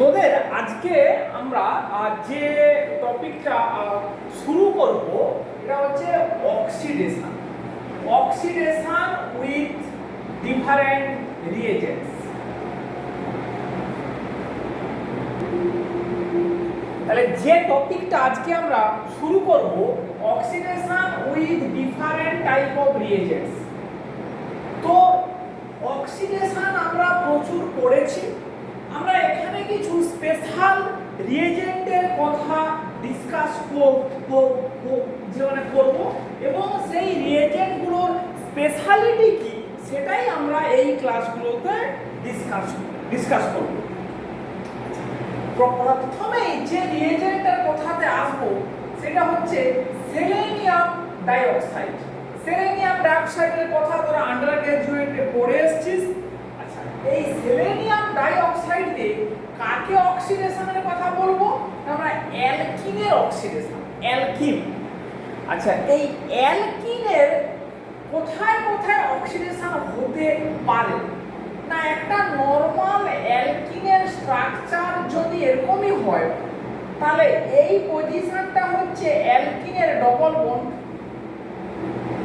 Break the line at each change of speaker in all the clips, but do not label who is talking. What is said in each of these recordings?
তোদের আজকে আমরা যে টপিকটা শুরু করব এটা হচ্ছে oxidation oxidation with different reagents. তাহলে যে টপিকটা আজকে আমরা শুরু করব oxidation with different type of reagents. তো অক্সিডেশন আমরা প্রচুর পড়েছি, আমরা এখানে কিছু স্পেশাল রিয়েজেন্টের কথা ডিসকাস করব এবং সেই রিয়েজেন্টগুলোর স্পেশালিটি কি সেটাই আমরা এই ক্লাসগুলোতে ডিসকাস করব। প্রথমে যে রিয়েজেন্টের কথাতে আসবো সেটা হচ্ছে সেলেনিয়াম ডাইঅক্সাইড। সেলেনিয়াম ডাইঅক্সাইডের কথা তোরা আন্ডার গ্রাজুয়েটে পড়ে এসেছিস। আচ্ছা, এই সেলেনিয়াম ডাইঅক্সাইড দিয়ে কাকে অক্সিডেশনের কথা বলবো? আমরা অ্যালকিনের অক্সিডেশন, অ্যালকিন। আচ্ছা, এই অ্যালকিনের কোথায় কোথায় অক্সিডেশন হতে পারে না? একটা নরমাল অ্যালকিনের স্ট্রাকচার যদি এরকমই হয় তাহলে এই পজিশনটা হচ্ছে অ্যালকিনের ডবল বন্ড।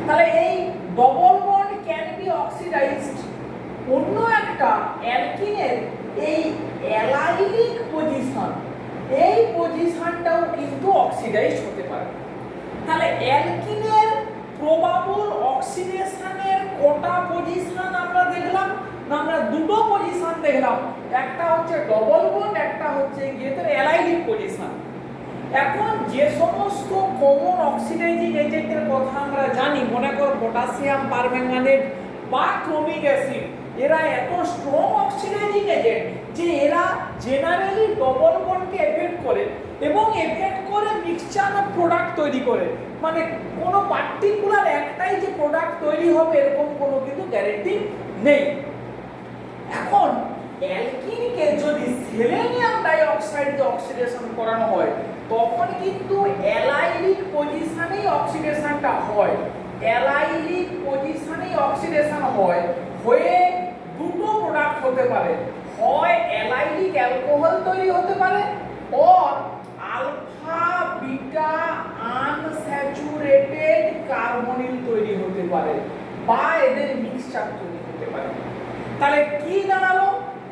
তাহলে এই double bond can be oxidised. অন্য একটা অ্যালকিনের এই অ্যালাইলিক পজিশন, এই পজিশনটাও কিন্তু অক্সিডাইজড হতে পারে। তাহলে অ্যালকিনের প্রবাবল অক্সিডেশনের কটা পজিশন আমরা দেখলাম না? আমরা দুটো পজিশন দেখলাম, একটা হচ্ছে ডবল বন্ড, একটা হচ্ছে গিয়ে তো অ্যালাইলিক পজিশন। এখন যে সমস্ত কমন অক্সিডাইজিং এজেন্টের কথা আমরা জানি, মনে কর পটাশিয়াম পারম্যাঙ্গানেট বা ক্রোমিক অ্যাসিড, এরা এত স্ট্রং অক্সিডাইজিং এজেন্ট যে এরা জেনারেলি ডবল বন্ডকে এফেক্ট করে এবং এফেক্ট করে মিক্সচার অফ প্রোডাক্ট তৈরি করে। মানে কোনো পার্টিকুলার একটাই যে প্রোডাক্ট তৈরি হবে এরকম কোনো কিন্তু গ্যারান্টি নেই। এখন অ্যালকিনকে যদি সেলেনিয়াম ডাইঅক্সাইড দিয়ে অক্সিডেশন করানো হয় তখন কিন্তু অ্যালাইলিক পজিশনেই অক্সিডেশনটা হয়। অ্যালাইলিক পজিশনেই অক্সিডেশন হয়, হয়ে দুটো প্রোডাক্ট হতে পারে, হয় অ্যালাইলিক অ্যালকোহল তৈরি হতে পারে or alpha beta unsaturated carbonyl তৈরি হতে পারে বা এদের মিক্সচার তৈরি হতে পারে। তাহলে কি দাঁড়ালো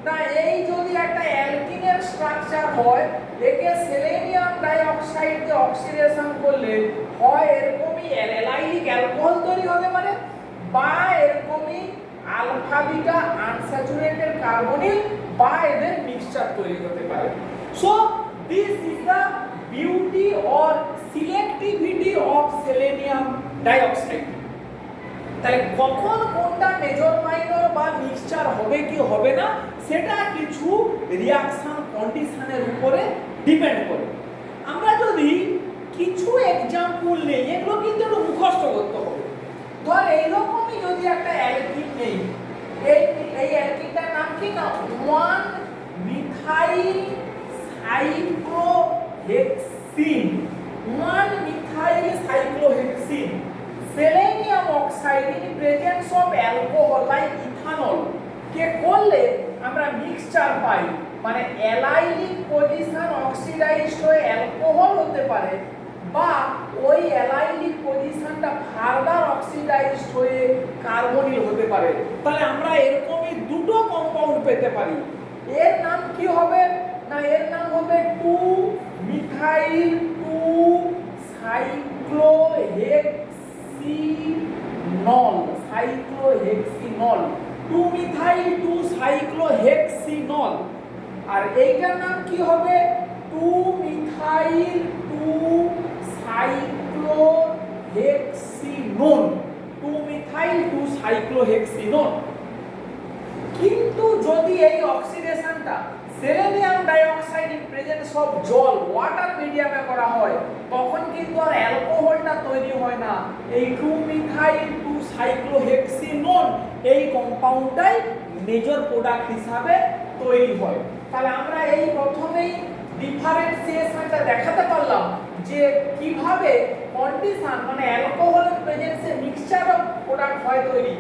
না? এই যদি একটা অ্যালকিনের স্ট্রাকচার হয়, একে সেলেনিয়াম ডাইঅক্সাইড দিয়ে অক্সিডেশন করলে হয় এরকমই অ্যালাইলিক অ্যালকোহল তৈরি হতে পারে বা এরকমই আলফা বিটা আনস্যাচুরেটেড কার্বনিল বা এদের মিক্সচার তৈরি হতে পারে। So this is the beauty or selectivity of selenium dioxide. তাই কখন কোনটা মেজর মাইনর বা মিক্সচার হবে কি হবে না সেটা কিছু রিঅ্যাকশন কন্ডিশনের উপরে ডিপেন্ড করে। আমরা যদি কিছু এক্সাম্পল নেই, এগুলো কিন্তু একটু মুখস্থ করতে হবে। ধর এইরকমই যদি একটা অ্যালকিন নেই, এই অ্যালকিনটার নাম কি না? 1 methyl cyclohexene. 1 methyl cyclohexene selenium oxide in presence of alcohol like ethanol কে করলে আমরা মিক্সচার পাই। মানে অ্যালাইলিক পজিশন অক্সিডাইজড হয়ে অ্যালকোহল হতে পারে বা ওই অ্যালাইলিক পজিশনটা ফার্দার অক্সিডাইজড হয়ে কার্বনিল হতে পারে। তাহলে আমরা এরকমই দুটো কম্পাউন্ড পেতে পারি। এর নাম কি হবে না? এর নাম হবে 2 মিথাইল 2 সাইক্লোহেক্সিনল। সাইক্লোহেক্সিনল 2 মিথাইল 2 সাইক্লোহেক্সিনল। আর এইটার নাম কি হবে? 2 মিথাইল 2 সাইক্লোহেক্সিনোন। 2 মিথাইল 2 সাইক্লোহেক্সিনোন। কিন্তু যদি এই অক্সিডেশনটা selenium dioxide in presence of জল, ওয়াটার মিডিয়ামে করা হয় তখন কিন্তু আর অ্যালকোহলটা তৈরি হয় না। এই 2 মিথাইল 2 সাইক্লোহেক্সিনোন এই কম্পাউন্ডটাই মেজর প্রোডাক্ট হিসাবে তৈরি হয়। তাহলে আমরা এই প্রথমেই ডিফারেন্সিয়েশনটা দেখাতে পারলাম যে কিভাবে কন্ডিশন মানে অ্যালকোহলের প্রেজেন্সে মিক্সচার অফ প্রোডাক্ট হয় তৈরি।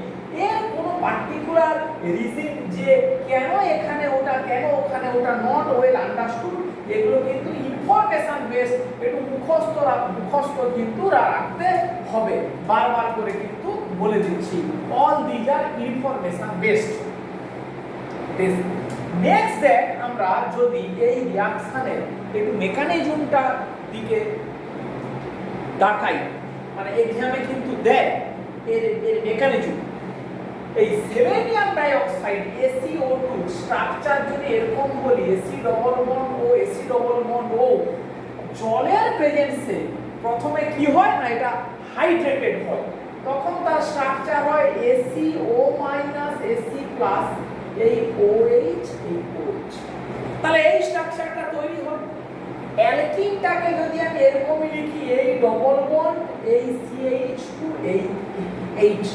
এর কোনো পার্টিকুলার রিজন যে কেন এখানে ওটা এটা কেন ওখানে ওটা নট ওয়েল আন্ডারস্টুড, এগুলো কিন্তু ইনফরমেশন বেসড, একটু মুখস্থ কিন্তু রাখতে হবে, বারবার করে কিন্তু বলে দিচ্ছি all these are information based. Next দেখ আমরা যদি এই রিঅ্যাকশনের একটু মেকানিজমটা দিকে তাকাই, মানে এক্সামে কিন্তু দেয় এর মেকানিজম। এই সেলেনিয়াম ডাইঅক্সাইড SiO2 স্ট্রাকচার যদি এরকম বলি Ac ডবল বন্ড ও Ac ডবল বন্ড ও, জলের প্রেজেন্সে প্রথমে কি হয় না, এটা হাইড্রেটেড হয়, তখন তার স্ট্রাকচার হয় ACO AC প্লাস এই OH এই OH। তাহলে এই স্ট্রাকচারটা তৈরি হয়। অ্যালকিনটাকে যদি আমি এরকমই লিখি এই ডবল বন্ড এই CH2 এই H,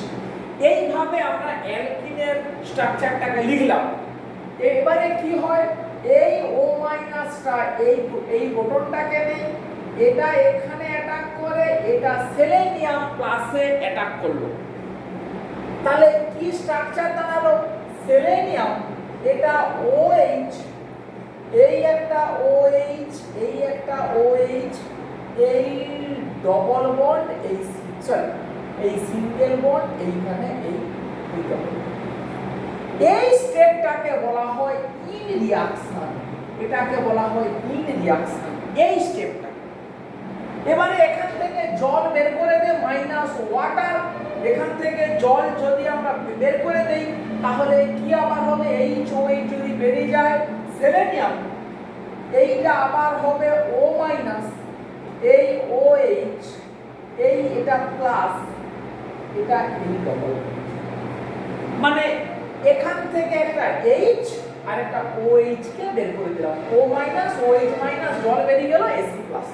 এইভাবে আমরা অ্যালকিনের স্ট্রাকচারটাকে লিখলাম। এবারে কি হয়, এই O মাইনাসটা এই প্রোটনটাকে নেই, এটা এখানে অ্যাটাক করে, এটা সেলেনিয়াম প্লাসে অ্যাটাক করলো, তাহলে কি স্ট্রাকচার দাঁড়ালো, সেলেনিয়াম এটা OH, এই একটা OH, এই একটা OH, এই ডবল বন্ড এই সরি এই সিঙ্গেল বন্ড এইখানে এই ডবল। এই স্টেপটাকে বলা হয় ইন রিঅ্যাকশন, এটাকে বলা হয় ইন রিঅ্যাকশন এই স্টেপটা। এবারে এখান থেকে জল বের করে দে মাইনাস ওয়াটার, এখান থেকে জল যদি আমরা বের করে দেই তাহলে কি আবার হবে, HOH যদি বেরিয়ে যায় সেলেনিয়াম, এইটা আবার হবে O মাইনাস এই OH, এই এটা প্লাস এটা এই ডবল, মানে এখান থেকে একটা H আর একটা OH কে বের করে দিলাম, O মাইনাস OH মাইনাস জল বেরিয়ে গেল Ac প্লাস,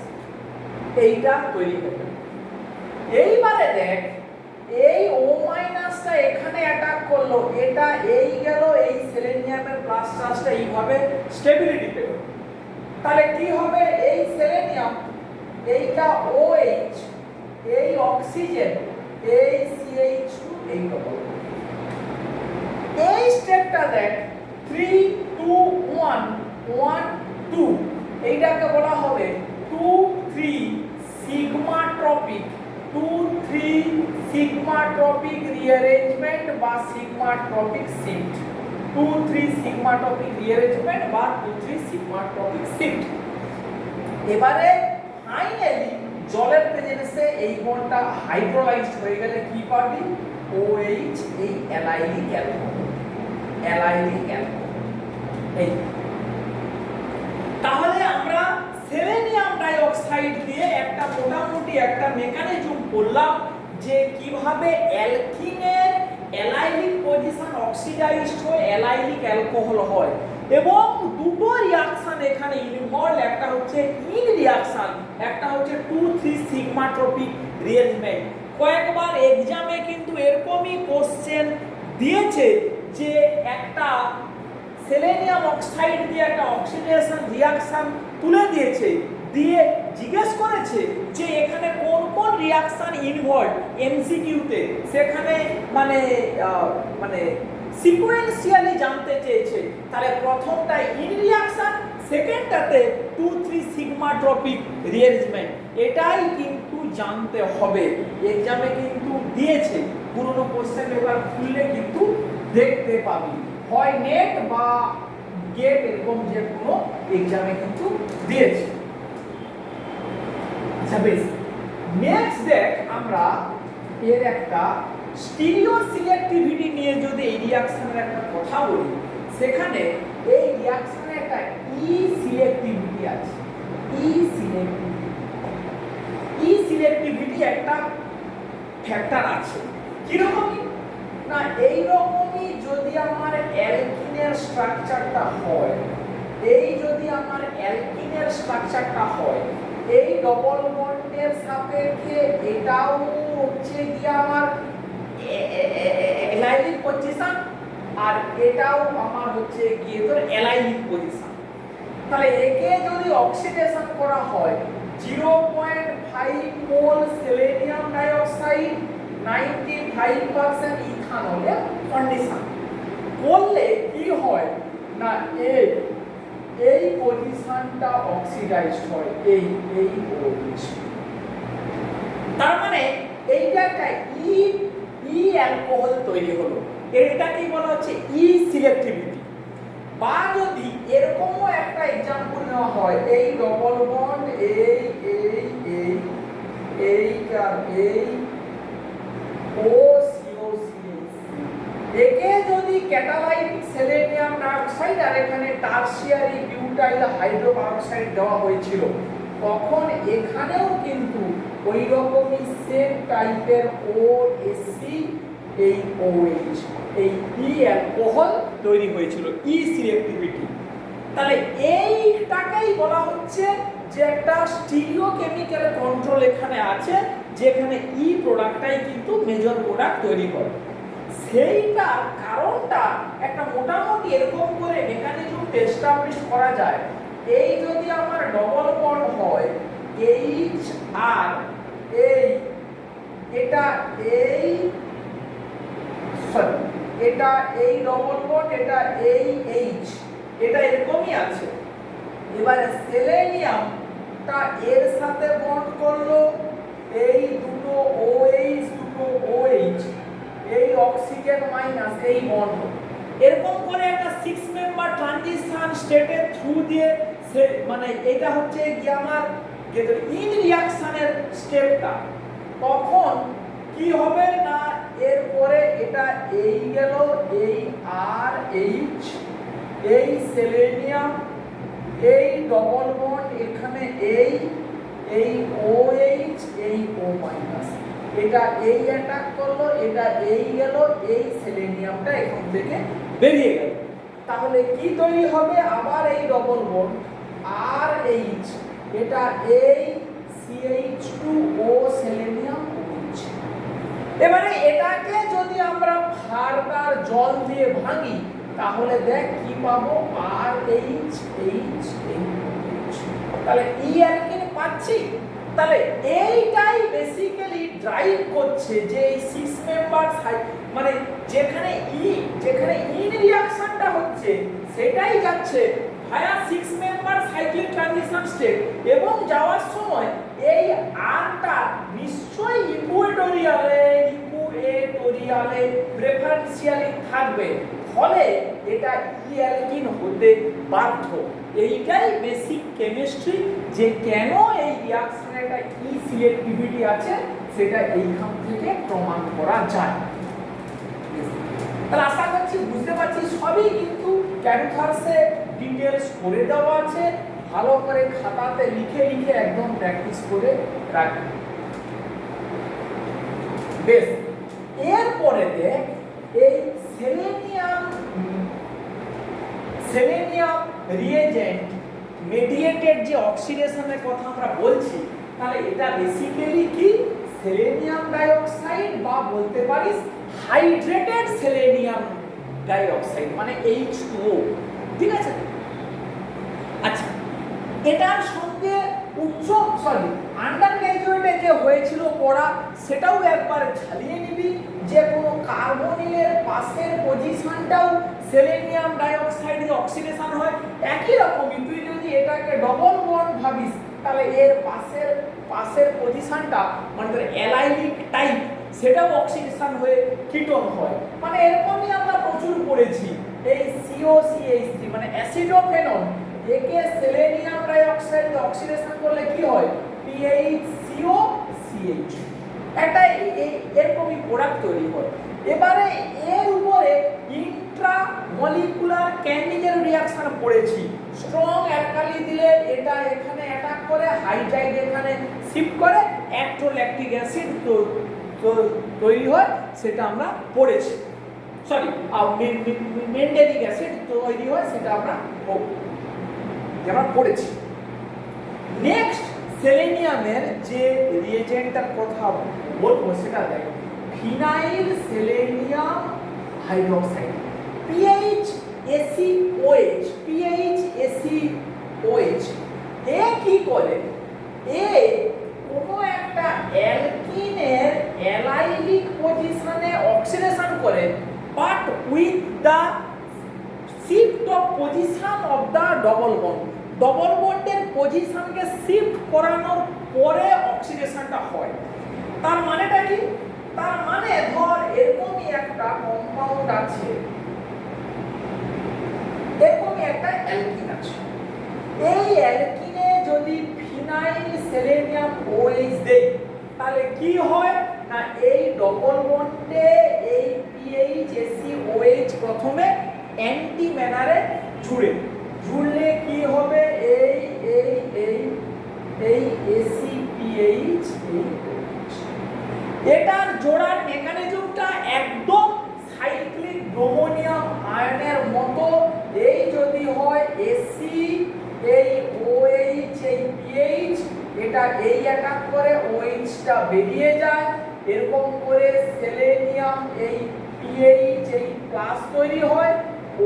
এইটা তৈরি হয়ে গেল। এইবারে দেখ এই O মাইনাসটা এখানে অ্যাটাক করলো, এটা এই গেল এই সেলেনিয়ামের প্লাস চার্জটা এইভাবে স্টেবিলিটি পেল, তাহলে কি হবে, এই সেলেনিয়াম এইটা OH এই অক্সিজেন এই CH2 এই ডবল। এই স্টেপটা দেখ 3 2 1 1 2, এইটাকে বলা হবে 2 3 sigmatropic, 2 3 sigmatropic rearrangement বা sigmatropic shift, 2 3 sigmatropic rearrangement বা 2 3 সিগমা ট্রপিক শিফট। এবারে ফাইনালি জলের প্রেজেন্সে এই বন্ডটা হাইড্রোলাইজড হয়ে গেলে কি পাবি, OH এই অ্যালাইলিক অ্যালকোহল, অ্যালাইলিক অ্যালকোহল। এই তাহলে আমরা সেলেনিয়াম ডাইঅক্সাইড দিয়ে একটা মোটামুটি একটা মেকানিজম করলাম যে কিভাবে অ্যালকিনের অ্যালাইলিক পজিশন অক্সিডাইজড হয়ে অ্যালাইলিক অ্যালকোহল হয়, এবং দুটো রিঅ্যাকশন এখানে ইনভলভ, একটা হচ্ছে ইন রিঅ্যাকশন, একটা হচ্ছে 2 3 সিগমা ট্রপিক রিঅ্যারেঞ্জমেন্ট। কয়েকবার এক্সামে কিন্তু এরকমই কোশ্চেন দিয়েছে যে একটা সেলেনিয়াম অক্সাইড দিয়ে একটা অক্সিডেশন রিঅ্যাকশন তুলে দিয়েছে, দিয়ে জিজ্ঞেস করেছে যে এখানে কোন কোন রিঅ্যাকশন ইনভলভ এমসিকিউতে, সেখানে মানে মানে সিকোয়েন্সিয়ালি জানতে চেয়েছে। তাহলে প্রথমটা ইন রিঅ্যাকশন, সেকেন্ডটাতে 2 3 সিগমা ট্রপিক রিঅ্যারেঞ্জমেন্ট, এটাই কিন্তু জানতে হবে। এক্সামে কিন্তু দিয়েছে, পুরনো কোশ্চেন পেপার খুললে কিন্তু দেখতে পাবি, হয় নেট বা গেট এরকম যে কোনো এক্সামে কিন্তু দিয়েছে। আচ্ছা বেশ, নেক্সট দেখ আমরা এর একটা স্টিরিও সিলেক্টিভিটি নিয়ে যদি এই রিঅ্যাকশনের একটা কথা বলি, সেখানে এই রিঅ্যাকশনে একটা ই সিলেক্টিভিটি আছে, ই সিলেক্টিভিটি একটা ফ্যাক্টর আছে। কিরকম না, এই রকমই যদি আমার অ্যালকিনের স্ট্রাকচারটা হয়, এই যদি আমার অ্যালকিনের স্ট্রাকচারটা হয়, এই ডবল বন্ডের সাপেক্ষে এটাও হচ্ছে কি আমার অ্যালাইলিক পজিশন, আর এটাও আমার হচ্ছে কি তোর অ্যালাইলিক পজিশন। তাহলে একে যদি অক্সিডেশন করা হয় 0.5 মোল সেলেনিয়াম ডাইঅক্সাইড 95% ইথানলের কন্ডিশন করলে কি হয়, না এই পজিশনটা অক্সিডাইজড হয় এই OH। তার মানে এইটা একটা ই অ্যালকোহল তৈরি হলো, এটাকে বলা হচ্ছে ই সিলেক্টিভিটি। বা যদি এরকমও একটা एग्जांपल নেওয়া হয়, এই ডবল বন্ড এই ও CO একে যদি ক্যাটালাইটিক সেলেনিয়াম ডাইঅক্সাইড আর এখানে টারশিয়ারি বিউটাইল হাইড্রোপারক্সাইড দেওয়া হয়েছিল, তখন এখানেও কিন্তু ওই রকমই সেম টাইপের OSC এই OH এই ই অ্যালকোহল তৈরি হয়েছিল, ই সিলেক্টিভিটি। তাহলে এইটাকেই বলা হচ্ছে যে একটা স্টিরিওকেমিক্যাল কন্ট্রোল এখানে আছে, যেখানে ই প্রোডাক্টটাই কিন্তু মেজর প্রোডাক্ট তৈরি করে। সেইটা কারণটা একটা মোটামুটি এরকম করে মেকানিজম এস্টাবলিশ করা যায়। এই যদি আমার ডবল বন্ড হয় এইচ আর এটা এই ডবল বন্ড এটা এইচ, এটা এরকমই আছে। এবারে সেলেনিয়ামটা এর সাথে বন্ড করলো, এই দুটো OH দুটো OH, এই অক্সিজেন মাইনাস এই বন্ড, এরকম করে একটা 6 মেম্বার ট্রানজিশন স্টেটের থ্রু দিয়ে মানে এটা হচ্ছে কি আমার ইন রিঅ্যাকশনের স্টেপটা। তখন কি হবে না, এরপরে এটা এই গেল এই RH, এই সেলেনিয়াম, এই ডবল বন্ড এখানে এই OH এই O মাইনাস, এটা এই অ্যাটাক করলো, এটা এই গেল, এই সেলেনিয়ামটা এখান থেকে বেরিয়ে গেল। তাহলে কি তৈরি হবে, আবার এই ডবল বন্ড RH, এটা এই CH2O সেলেনিয়াম OH। এবারে এটাকে যদি আমরা ফার্দার জল দিয়ে ভাঙি, তাহলে দেখ কি পাবো, RH H H, তাহলে ই অ্যালকিন পাচ্ছি। তাহলে এইটাই বেসিক্যালি ড্রাইভ করছে যে এই 6 মেম্বার মানে যেখানে ইন রিঅ্যাকশনটা হচ্ছে সেটাই যাচ্ছে ভায়া 6 মেম্বার সাইক্লিক ট্রানজিশন স্টেট, এবং যাওয়ার সময় এই আরটা নিশ্চয়ই ইকুয়েটোরিয়ালে প্রেফারেন্সিয়ালি থাকবে, ফলে এটা ই অ্যালকিন হতে বাধ্য। এইটাই বেসিক কেমিস্ট্রি, যে কেন এই রিঅ্যাকশনে একটা ই সিলেক্টিভিটি আছে সেটা এইখান থেকে প্রমাণ করা যায়। তাহলে আশা করছি বুঝতে পারছি, সবই কিন্তু ক্যান্থারসে ডিটেইলস করে দেওয়া আছে, ভালো করে খাতাতে লিখে একদম প্র্যাকটিস করে রাখবেন। বেশ, এরপরে দেখ এই সেলেনিয়াম রিয়েজেন্ট মেডিয়েটেড যে অক্সিডেশনের কথা আমরা বলছি, তাহলে এটা বেসিক্যালি কি সেলেনিয়াম ডাইঅক্সাইড, বা বলতে পারিস হাইড্রেটেড সেলেনিয়াম ডাইঅক্সাইড মানে H2O, ঠিক আছে। আচ্ছা, এটার সঙ্গে আন্ডার গ্র্যাজুয়েটে যে হয়েছিল পড়া, সেটাও একবার ঝালিয়ে নিবি, যে কোনো কার্বনিলের পাশের পজিশনটাও সেলেনিয়াম ডাইঅক্সাইডের অক্সিডেশন হয় একই রকমই। তুই যদি এটাকে ডবল বন্ড ভাবিস, তাহলে এর পাশের পজিশনটা মানে তোর অ্যালাইলিক টাইপ, সেটাও অক্সিডেশন হয়ে কিটোন হয়। মানে এরকমই আমরা প্রচুর পড়েছি। এই COCH3 মানে অ্যাসিডোফেনল, একে সেলেনিয়াম ডাইঅক্সাইড অক্সিডেশন করলে কি হয়, PHCOCH, একটা এরকমই প্রোডাক্ট তৈরি হয়। এবারে এর উপরে ইন্ট্রামলিকুলার ক্যান্ডিজের রিঅ্যাকশন পড়েছি। স্ট্রং অ্যালকালি দিলে এটা এখানে অ্যাটাক করে, হাইড্রাইড এখানে শিফট করে, অ্যাক্টোল্যাকটিক অ্যাসিড তৈরি হয়, সেটা আমরা পড়েছি। মেন্ডেলিক অ্যাসিড তৈরি হয়, সেটা আমরা পড়েছি। নেক্সট সেলেনিয়ামের যে রিয়েজেন্টটার কথা বলবো সেটা দেখ, ফিনাইল সেলেনিয়াম হাইড্রোক্সাইড, PHACOH। এ কি করে, এ কোনো একটা অ্যালকিনের অ্যালাইলিক পজিশনে অক্সিডেশন করে, but with the shift of position of the double bond, double বন্ডের পজিশনকে শিফট করানোর পরে অক্সিডেশনটা হয়। তার মানেটা কি? তার মানে ধর এরকমই একটা কম্পাউন্ড আছে, এরকমই একটা অ্যালকিন আছে, এই অ্যালকিনে যদি ফিনাইল সেলেনিয়াম OH দেই তাহলে কি হয় না এই ডবল বন্ডে এই PHSiOH প্রথমে অ্যান্টি ম্যানারে জুড়লে কি হবে এই এই এই এই ACPH, এটার জোড়ার মেকানিজমটা একদম সাইক্লিক ব্রোমোনিয়াম আয়নের মতো। এই যদি হয় AC, এই OH, এই PH, এটা এই অ্যাটাক করে OH-টা বেরিয়ে যায়, এরকম করে সেলেনিয়াম এই PH এই প্লাস তৈরি হয়,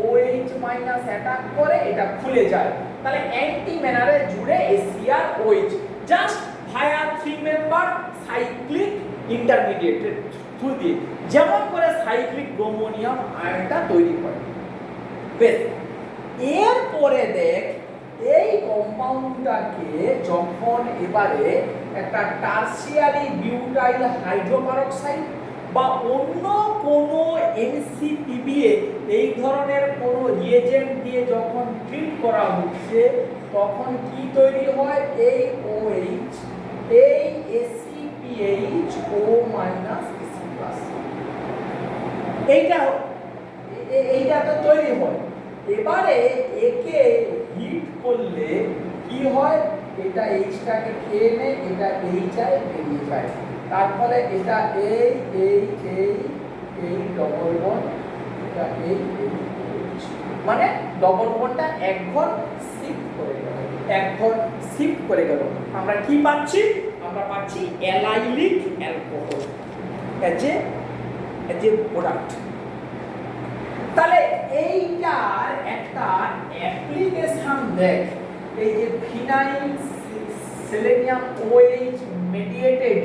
OH মাইনাস অ্যাটাক করে এটা খুলে যায়, তাহলে অ্যান্টি ম্যানারে জুড়ে ACr OH জাস্ট ভায়া 3 মেম্বার সাইক্লিক ইন্টারমিডিয়েট থ্রু দিয়ে, যেমন করে সাইক্লিক ব্রোমোনিয়াম আয়নটা তৈরি করে। বেশ, এরপরে দেখ এই কম্পাউন্ডটাকে যখন এবারে একটা টারসিয়ারি বিউটাইল হাইড্রোপারক্সাইড বা অন্য কোনো NCPBA এই ধরনের কোনো রিয়েজেন্ট দিয়ে যখন ট্রিট করা হচ্ছে তখন কি তৈরি হয় এই OH, এই ACPH O minus AC plus, এইটা তো তৈরি হয়। এবারে একে হিট করলে কি হয়, এটা H-টাকে খেয়ে নেয়, এটা H-আই বেরিয়ে যায়, তারপরে এটা এই এই এই এই ডবল বন্ড, এটা এই এই মানে ডবল বন্ডটা এক ঘর শিফট করে গেল, এক ঘর শিফট করে গেল। আমরা কি পাচ্ছি? আমরা পাচ্ছি allylic alcohol as a product. তাহলে এইটার একটা অ্যাপ্লিকেশন দেখ, এই যে phenyl selenium OH mediated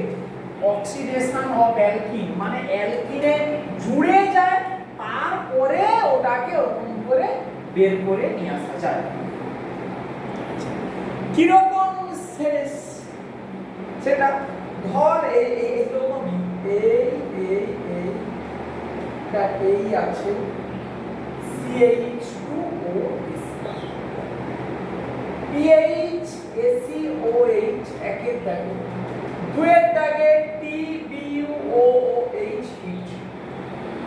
oxidation of alkyne, মানে অ্যালকিনে জুড়ে যায়, তারপরে ওটাকে ওরকম করে বের করে নিয়ে আসা যায়। কিরকম সেটা ধর এইরকমই এই এই এই এই আছে CH2OH, PH ACOH একের দাগে, দুয়ের দাগে TBUOH হিট।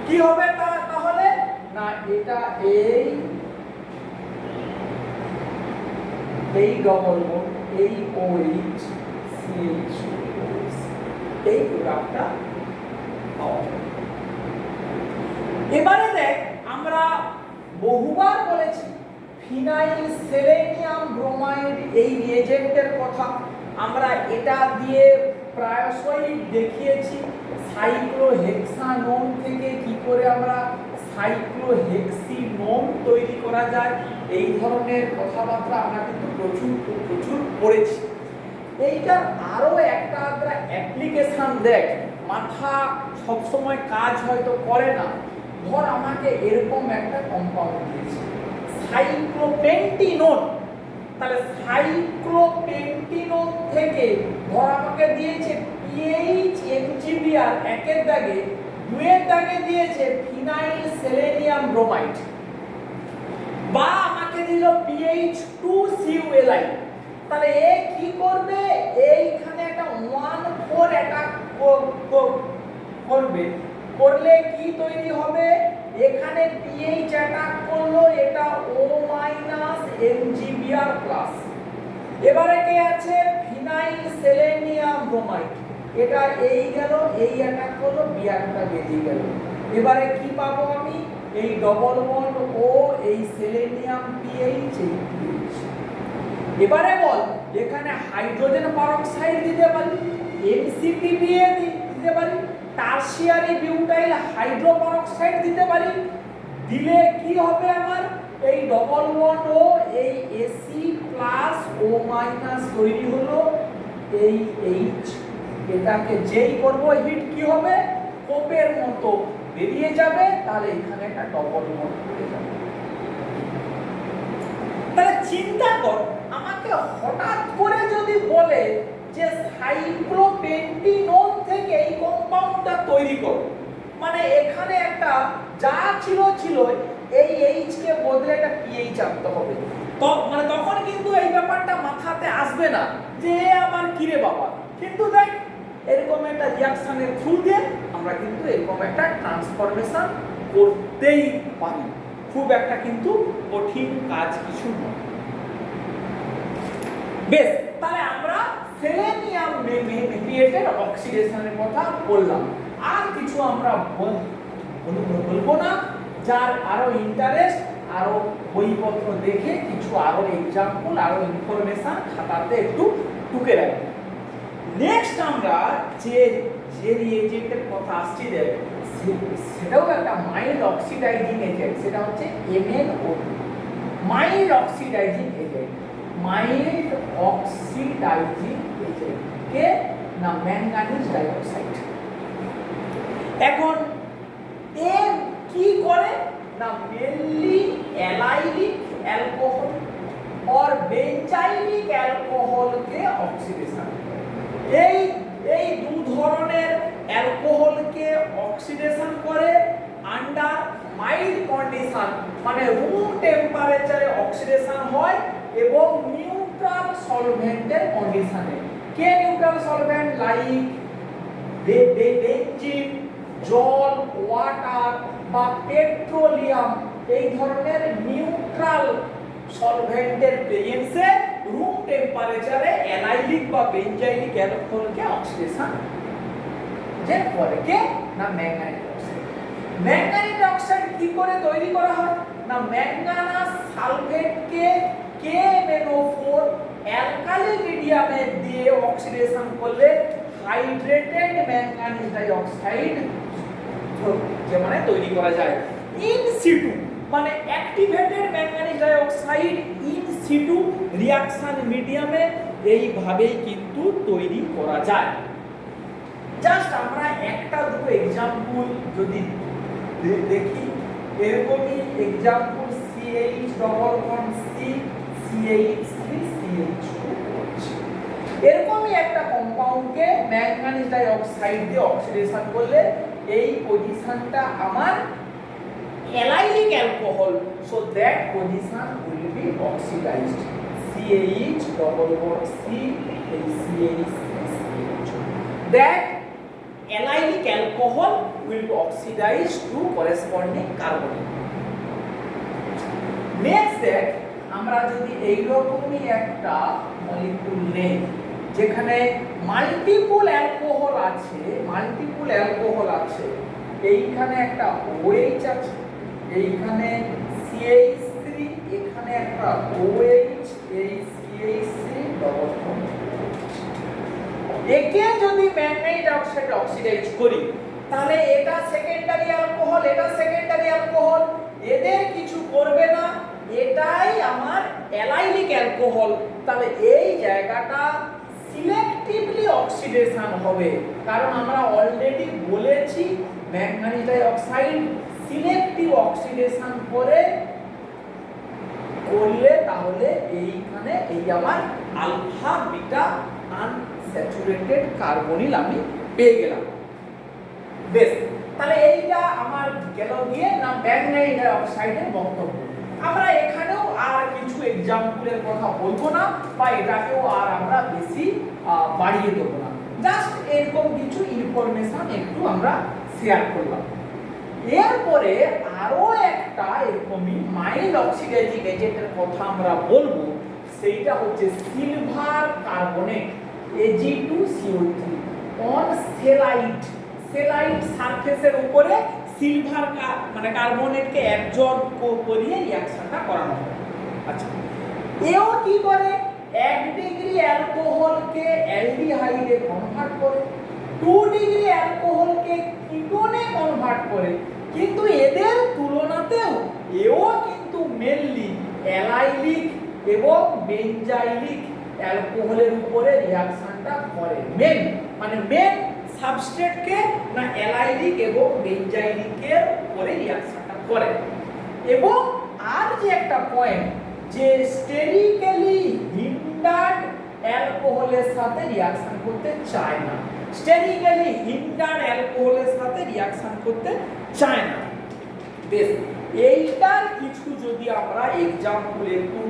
কি হবে তাহলে না এটা এই ডবল বন্ড এই OH CH2OH এই প্রোডাক্টটা পাওয়া যায়। এবারে দেখ আমরা বহুবার বলেছি ফিনাইল সেলেনিয়াম ব্রোমাইড এই রিয়েজেন্টের কথা, আমরা এটা দিয়ে প্রায়শই দেখিয়েছি সাইক্লোহেক্সানোন থেকে কি করে আমরা সাইক্লোহেক্সিনোন তৈরি করা যায়, এই ধরনের কথাবার্তা আমরা কিন্তু প্রচুর পড়েছি। এইটার আরো একটা অ্যাপ্লিকেশন দেখ, মাথা সবসময় কাজ হয়তো করে না। ধর আমাকে এরকম একটা কম্পাউন্ড দিয়েছে সাইক্লোপেন্টিনোন, তাহলে সাইক্লোপেন্টিনোন থেকে ধর আমাকে দিয়েছে PH MgBr একের দাগে, দুয়ের দাগে দিয়েছে ফিনাইল সেলেনিয়াম ব্রোমাইড, বা আমাকে দিল PH2CuLi, তাহলে এ কি করবে এইখানে একটা 1,4 অ্যাটাক করবে, করলে কি তৈরি হবে এখানে PH অ্যাটাক করলো, এটা O মাইনাস MgBr প্লাস, এবারে কে আছে ফিনাইল সেলেনিয়াম ব্রোমাইড, এটা এই গেল এই অ্যাটাক করলো বিআরটা বেরিয়ে গেল, এবারে কি পাবো আমি এই ডবল বন্ড ও এই সেলেনিয়াম PH এই PH। এবারে বল এখানে হাইড্রোজেন পারক্সাইড দিতে পারি, MCPBA দিতে পারি, টারসিয়ারি বিউটাইল হাইড্রোপারক্সাইড দিতে পারি, দিলে কি হবে আমার এই ডবল বন্ড ও এই AC+O মাইনাস তৈরি হলো এই H, এটাকে যেই করব হিট কি হবে কোপের মতো বেরিয়ে যাবে, তাহলে এখানে একটা ডবল বন্ড হয়ে যাবে। চিন্তা কর, আমাকে হঠাৎ করে যদি বলে যে সাইক্লোপেন্টিনোন থেকে এই কম্পাউন্ডটা তৈরি করো, মানে এখানে একটা যা ছিল এই এইচ কে বদলে একটা পিএইচ আনতে হবে, তো মানে তখন কিন্তু এই ব্যাপারটা মাথাতে আসবে না যে আবার কিরে বাবা। কিন্তু দেখ এরকম একটা রিঅ্যাকশনের থ্রু দিয়ে আমরা কিন্তু এরকম একটা ট্রান্সফরমেশন করতেই পারি, খুব একটা কিন্তু কঠিন কাজ কিছু নয়। বেশ, তাহলে আমরা সেলেনিয়াম মেটালিকের অক্সিডেশনের কথা বললাম, আর কিছু আমরা বলবো না। যার আরো ইন্টারেস্ট, আরো বইপত্র দেখে কিছু আরো এক্সাম্পল, আরো ইনফরমেশন খাতাতে একটু টুকে রাখবেন। নেক্সট আমরা যে রিয়েজেন্টের কথা আসছি দেখ, সেটাও একটা মাইল্ড অক্সিডাইজিং এজেন্ট, সেটা হচ্ছে MnO2, mild oxidising agent. Mild oxidising agent কে না ম্যাঙ্গানিজ ডাইঅক্সাইড। এখন এ কি করে না মেনলি অ্যালাইলিক অ্যালকোহল और বেঞ্জাইলিক অ্যালকোহলকে অক্সিডেশন করে। এই দু ধরনের অ্যালকোহলকে অক্সিডেশন করে আন্ডার মাইল্ড কন্ডিশন, মানে রুম টেম্পারেচারে অক্সিডেশন হয় এবং নিউট্রাল সলভেন্টের কন্ডিশনে। কে নিউট্রাল সলভেন্ট? লাইক বেঞ্জিন, জল, ওয়াটার বা পেট্রোলিয়াম, এই ধরনের নিউট্রাল সলভেন্টের প্রেজেন্সে রুম টেম্পারেচারে অ্যালাইলিক বা বেঞ্জাইলিক অ্যালকোহলকে অক্সিডেশন যে করে কে না ম্যাঙ্গানিজ অক্সাইড। ম্যাঙ্গানিজ অক্সাইড কি করে তৈরি করা হয় না ম্যাঙ্গানাস সালফেটকে KMnO4 অ্যালকালি মিডিয়ামে দিয়ে অক্সিডেশন করলে হাইড্রেটেড ম্যাঙ্গানিজ ডাইঅক্সাইড যে মানে তৈরি করা যায়। ইন সিটু মানে activated manganese dioxide in situ reaction মিডিয়ামে এইভাবেই কিন্তু তৈরি করা যায়। জাস্ট আমরা একটা দুটো एग्जांपल যদি দেখি, এরকমই example CH double bond C CH3 CH2, এরকমই একটা কম্পাউন্ডকে ম্যাঙ্গানিজ ডাইঅক্সাইড দিয়ে অক্সিডেশন করলে এই পজিশনটা আমার allylic alcohol, so that position will be oxidised. CH double bond C CH3 that allylic alcohol will be oxidized to corresponding carbonate. Next দেখ আমরা যদি এই রকমই একটা মলিকিউল নেই যেখানে মাল্টিপল অ্যালকোহল আছে, এইখানে একটা OH আছে, এইখানে CH3, এখানে একটা OH, এই CH3 ডবল বন্ড, একে যদি ম্যাঙ্গানিজ অক্সাইড অক্সিডাইজ করি তাহলে এটা সেকেন্ডারি অ্যালকোহল, এটা সেকেন্ডারি অ্যালকোহল, এদের কিছু করবে না, এটাই আমার অ্যালাইলিক অ্যালকোহল। তাহলে এই জায়গাটা সিলেক্টিভলি অক্সিডেশন হবে, কারণ আমরা অলরেডি বলেছি ম্যাঙ্গানিজ ডাইঅক্সাইড সিলেক্টিভ অক্সিডেশন করলে তাহলে এইখানে এই আমার আলফা বিটা আনস্যাচুরেটেড কার্বনিল আমি পেয়ে গেলাম। বেশ, তাহলে এইটা আমার গেল গিয়ে না ম্যাঙ্গানিজ ডাইঅক্সাইডের বক্তব্য। আমরা এখানেও আর কিছু एग्जांपलের কথা বলবো না বা এটাকেও আর আমরা বেশি বাড়িয়ে দেব না, জাস্ট এরকম কিছু ইনফরমেশন একটু আমরা শেয়ার করলাম। এরপরে আরো একটা এরকমই মাইল্ড অক্সিডাইজিং এজেন্টের কথা আমরা বলবো, সেইটা হচ্ছে সিলভার কার্বনেট Ag2CO3 অন সেলাইট সারফেসের উপরে সিলভার মানে কার্বনেটকে অ্যাবজর্ব করিয়ে রিঅ্যাকশনটা করানো হয়। আচ্ছা, এও কি করে 1 ডিগ্রি অ্যালকোহলকে অ্যালডিহাইডে কনভার্ট করে, 2 ডিগ্রি অ্যালকোহলকে কিটোনে কনভার্ট করে, কিন্তু এদের তুলনাতেও এও কিন্তু মেনলি অ্যালাইলিক এবং বেঞ্জাইলিক অ্যালকোহলের উপরে রিঅ্যাকশনটা করে। মেন সাবস্ট্রেটকে না অ্যালাইলিক এবং বেঞ্জাইলিকের উপরে রিঅ্যাকশনটা করে। এবং আর যে একটা পয়েন্ট যে স্টেরিক্যালি হিন্ডার্ড অ্যালকোহলের সাথে রিঅ্যাকশন করতে চায় না, স্টেরিক্যালি হিন্ডার্ড অ্যালকোহলের সাথে রিঅ্যাকশন করতে চায় না। বেশ, এইটার কিছু যদি আমরা এক্সাম্পল একটু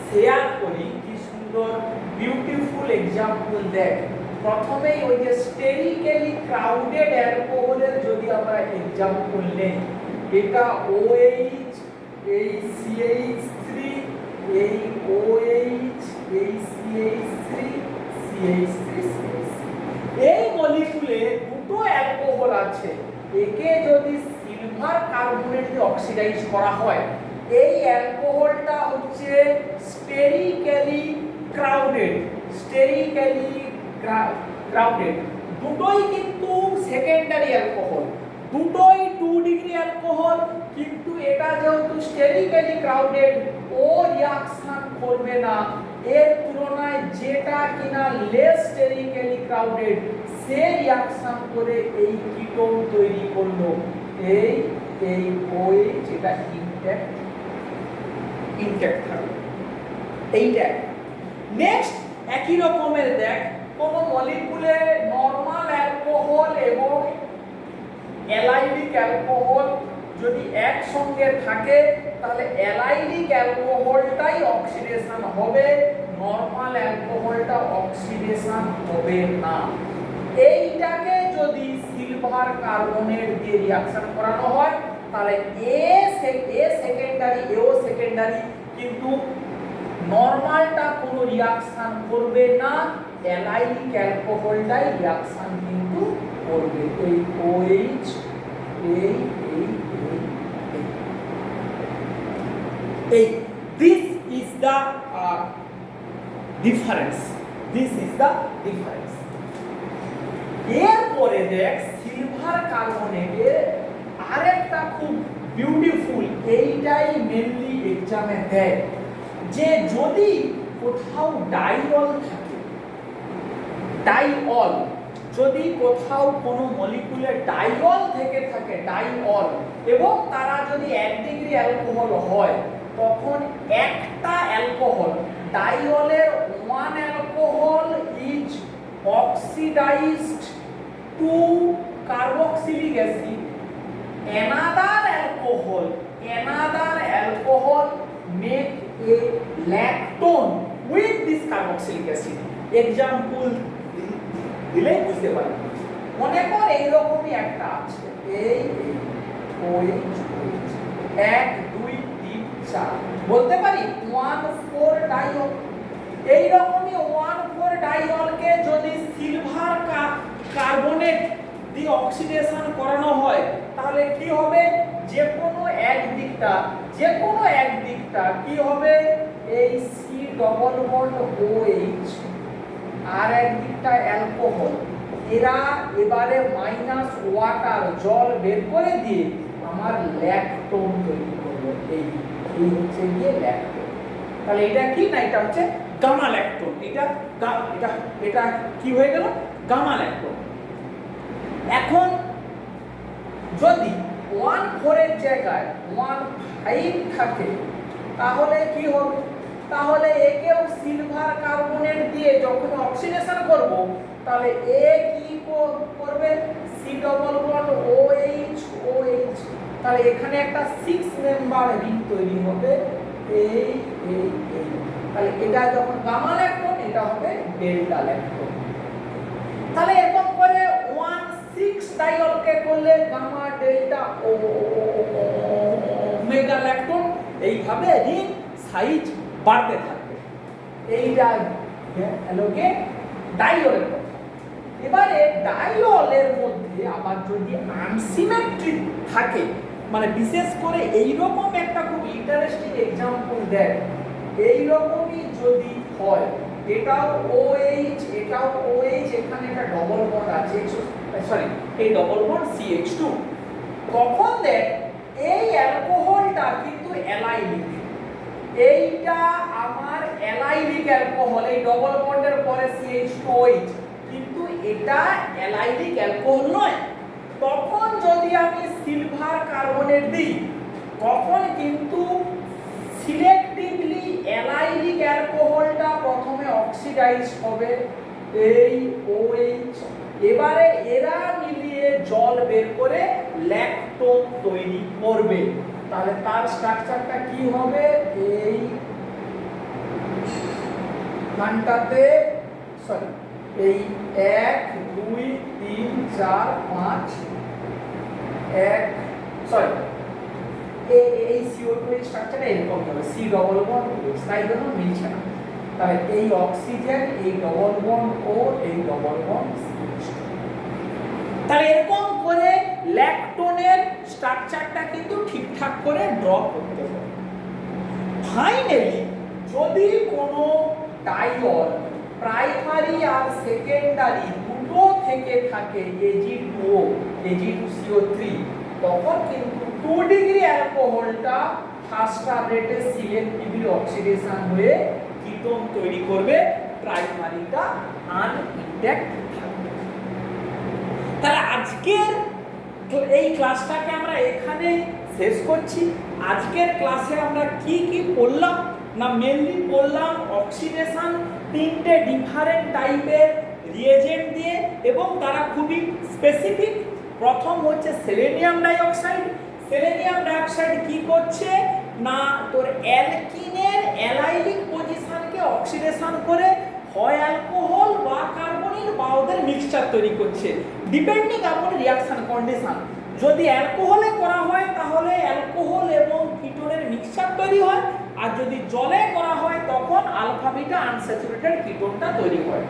শেয়ার করি, কি সুন্দর বিউটিফুল এক্সাম্পল দেখ। প্রথমেই ওই যে স্টেরিক্যালি ক্রাউডেড অ্যালকোহলের যদি আমরা এক্সাম্পল নেই, এটা OH, এই CH3, এই OH, এই CH3, CH3, এই মলিকুলে দুটো অ্যালকোহল আছে, একে যদি সিলভার কার্বনেট দিয়ে অক্সিডাইজ করা হয়, এই অ্যালকোহলটা হচ্ছে স্টেরিক্যালি ক্রাউডেড, স্টেরিক্যালি ক্রাউডেড। দুটোই কিন্তু সেকেন্ডারি অ্যালকোহল, দুটোই 2 ডিগ্রি অ্যালকোহল, কিন্তু এটা যেহেতু স্টেরিক্যালি ক্রাউডেড ও রিঅ্যাকশন করবে না, এর তুলনায় যেটা কিনা লেস স্টেরিক্যালি ক্রাউডেড সে রিঅ্যাকশন করে এই কিটোন তৈরি করলো। এই OH এটা ইনট্যাক্ট থাকবে, এইটা। নেক্সট একই রকমের দেখ, কোন মলিকুলে নরমাল অ্যালকোহল এবং অ্যালাইলিক অ্যালকোহল যদি একসঙ্গে থাকে, তাহলে অ্যালাইলিক অ্যালকোহলটাই অক্সিডেশন হবে, নরমাল অ্যালকোহলটা অক্সিডেশন হবে না। এইটাকে যদি সিলভার কার্বনেট দিয়ে রিঅ্যাকশন করানো হয়, তাহলে এও সেকেন্ডারি, কিন্তু নরমালটা কোনো রিঅ্যাকশন করবে না, অ্যালাইলিক অ্যালকোহলটাই রিঅ্যাকশন কিন্তু করবে। এই OH, this is the difference, এরপরে দেখ সিলভার কার্বনেটের আরেকটা খুব বিউটিফুল, এইটাই মেনলি এক্সামে দেয়, যে যদি কোথাও ডাইঅল থাকে, ডাইঅল যদি কোথাও কোনো মলিকুলে ডাইঅল থেকে থাকে, ডাইঅল, এবং তারা যদি 1 ডিগ্রি অ্যালকোহল হয়, তখন একটা অ্যালকোহল, ডাইঅলের 1 alcohol is oxidised to carboxylic acid, another alcohol make a lactone with this carboxylic acid. Example দিলে বুঝতে পারবে। মনে কর এইরকমই একটা আছে, এই OH, 1 2 3 4, বলতে পারি 1,4 ডাইঅল। এইরকমই 1,4 ডাইঅলকে যদি সিলভার কার্বনেট দিয়ে অক্সিডেশন করানো হয়, তাহলে কি হবে, যে কোনো এক দিকটা কি হবে, এই C ডবল বন্ড OH, আর একদিকটা অ্যালকোহল, এরা এবারে মাইনাস ওয়াটার, জল বের করে দিয়ে আমার ল্যাকটোন তৈরি করলো। এই হচ্ছে গিয়ে ল্যাকটোন। তাহলে এটা কি না, এটা হচ্ছে গামা ল্যাকটোন। এটা কি হয়ে গেল, গামা ল্যাকটোন। এখন যদি 1,4 এর জায়গায় 1,5 থাকে, তাহলে কি হবে, তাহলে একেও সিলভার কার্বনেট দিয়ে যখন অক্সিডেশন করব, তাহলে এ কি করবে, C ডবল বন্ড OH, তাহলে এখানে একটা 6 মেম্বার রিং তৈরি হবে, এই তাহলে এটা যখন গামা ল্যাকটোন, এটা হবে ডেল্টা ল্যাকটোন। তাহলে এরকম করে 1,6 ডাইঅলকে করলে গামা ডেল্টা ওমেগা ল্যাকটোন, এইভাবে রিং সাইজ বাড়তে থাকবে। এইটা হলোকে ডাইঅলের কথা। এবারে ডাইঅলের মধ্যে আবার যদি আনসিমেট্রিক থাকে, মানে বিশেষ করে এইরকম একটা খুব ইন্টারেস্টিং এক্সাম্পল দেয়, এইরকমই যদি হয়, এটাও OH, এটাও OH, এখানে একটা ডবল বন্ড আছে, সরি এই ডবল বন্ড CH2, তখন দেখ এই অ্যালকোহলটা কিন্তু অ্যালাইলিক, এইটা আমার অ্যালাইলিক অ্যালকোহল, এই ডবল বন্ডের পরে CH2OH, কিন্তু এটা অ্যালাইলিক অ্যালকোহল নয়। তখন যদি আমি সিলভার কার্বনেট দিই, তখন কিন্তু সিলেক্টিভলি অক্সিডাইজ হবে এই OH, এবারে এরা মিলিয়ে জল বের করে ল্যাকটোন তৈরি করবে। তাহলে তার স্ট্রাকচারটা কি হবে, এই খানটাতে সরি এই 1 2 3 4 5 1 সরি এই CO2 এর স্ট্রাকচারটা এরকম হবে, C ডবল বন্ড OH, তাই জন্য মিলছে না। তাহলে এই অক্সিজেন, এই ডবল বন্ড ও এই ডবল বন্ড, তাহলে এরকম করে ল্যাকটোনের স্ট্রাকচারটা কিন্তু ঠিকঠাক করে ড্র করতে হবে। ফাইনালি যদি কোনো ডাইল প্রাইমারি আর সেকেন্ডারি দুটো থেকে থাকে Ag2O Ag2CO3, তখন কিন্তু 2 ডিগ্রি অ্যালকোহলটা ফাস্টার রেটে সিলেক্টিভলি অক্সিডেশন হয়ে কিটোন তৈরি করবে, প্রাইমারিটা আনইনট্যাক্ট থাকবে। তাহলে আজকের এই ক্লাসটাকে আমরা এখানে শেষ করছি। আজকের ক্লাসে আমরা কি কি পড়লাম না, মেনলি পড়লাম অক্সিডেশন 3টে ডিফারেন্ট টাইপের রিয়েজেন্ট দিয়ে, এবং তারা খুবই স্পেসিফিক। প্রথম হচ্ছে সেলেনিয়াম ডাইঅক্সাইড। সেলেনিয়াম ডাইঅক্সাইড কি করছে না, তোর অ্যালকিনের অ্যালাইলিক পজিশনকে অক্সিডেশন করে হয় অ্যালকোহল বা কার্বনিল বা ওদের মিক্সচার তৈরি করছে, ডিপেন্ডিং আপন রিঅ্যাকশন কন্ডিশন। যদি অ্যালকোহলে করা হয় তাহলে অ্যালকোহল এবং কিটোনের মিক্সচার তৈরি হয়, আর যদি জলে করা হয় তখন আলফা বিটা আনস্যাচুরেটেড কিটোনটা তৈরি হয়।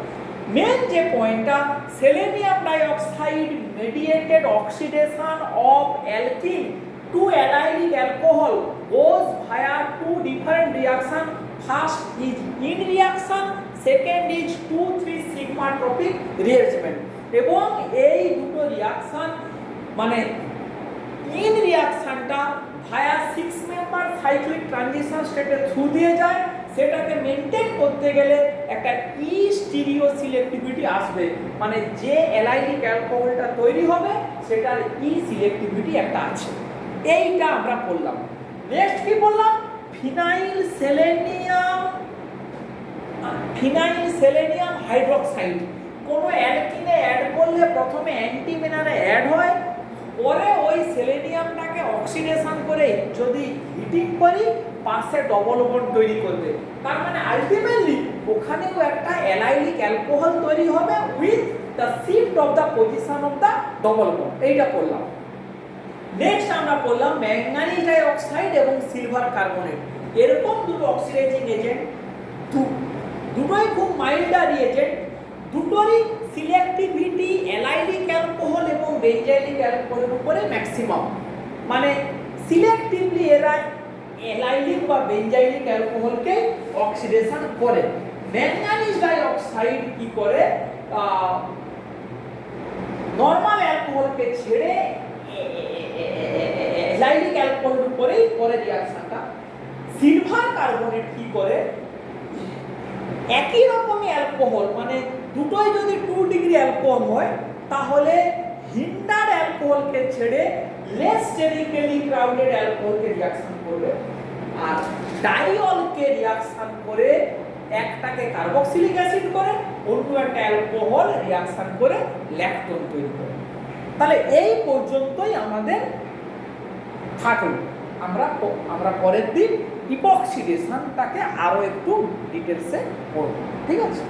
মেন যে পয়েন্টটা, selenium dioxide mediated oxidation of alkene to allylic alcohol goes via two different reaction. First is in reaction, second is 2,3 sigma-tropic rearrangement. এবং এই দুটো রিঅ্যাকশন মানে ইন রিঅ্যাকশনটা ভায়া 6 মেম্বার সাইক্লিক ট্রানজিশন স্টেটের থ্রু দিয়ে যায়। সেটাকে মেনটেন করতে গেলে একটা ই স্টিরিও সিলেক্টিভিটি আসবে, মানে যে অ্যালাইলিক অ্যালকোহলটা তৈরি হবে সেটার ই সিলেক্টিভিটি একটা আছে। এইটা আমরা পড়লাম। নেক্সট কি বললাম, ফিনাইল সেলেনিয়াম হাইড্রোক্সাইড। কোনো অ্যালকিনে অ্যাড করলে প্রথমে অ্যান্টিমিনারে অ্যাড হয়, পরে ওই সেলেনিয়ামটাকে অক্সিডেশন করে যদি হিটিং করি পাশে ডবল বন্ড তৈরি করবে। তার মানে আলটিমেটলি ওখানেও একটা অ্যালাইলিক অ্যালকোহল তৈরি হবে with the shift of the position of the double bond. এইটা পড়লাম। নেক্সট আমরা পড়লাম ম্যাঙ্গানিজ ডাইঅক্সাইড এবং সিলভার কার্বনেট। এরকম দুটো অক্সিডাইজিং এজেন্ট, দুটোই খুব মাইল্ডার রিয়েজেন্ট, দুটোরই সিলেক্টিভিটি অ্যালাইলিক অ্যালকোহল এবং বেঞ্জাইলিক অ্যালকোহলের উপরে ম্যাক্সিমাম, মানে সিলেক্টিভলি এরা অ্যালাইলিক বা বেঞ্জাইলিক অ্যালকোহলকে অক্সিডেশন করে। ম্যাঙ্গানিজ ডাইঅক্সাইড কি করে, নরমাল অ্যালকোহলকে ছেড়ে অ্যালাইলিক অ্যালকোহলের উপরেই করে রিঅ্যাকশনটা। সিলভার কার্বনেট কি করে, একই রকমই অ্যালকোহল, মানে দুটোই যদি 2 ডিগ্রি অ্যালকোহল হয় তাহলে হিন্ডার অ্যালকোহলকে ছেড়ে লেস স্টেরিক্যালি ক্রাউডেড অ্যালকোহলকে রিঅ্যাকশন করবে, আর ডাইঅলকে রিঅ্যাকশন করে একটাকে কার্বক্সিলিক অ্যাসিড করে, অন্য একটা অ্যালকোহল রিঅ্যাকশন করে ল্যাকটোন তৈরি করে। তাহলে এই পর্যন্তই আমাদের থাকলো। আমরা পরের দিন ইপক্সিডেশনটাকে আরো একটু ডিটেলসে পড়ব। ঠিক আছে।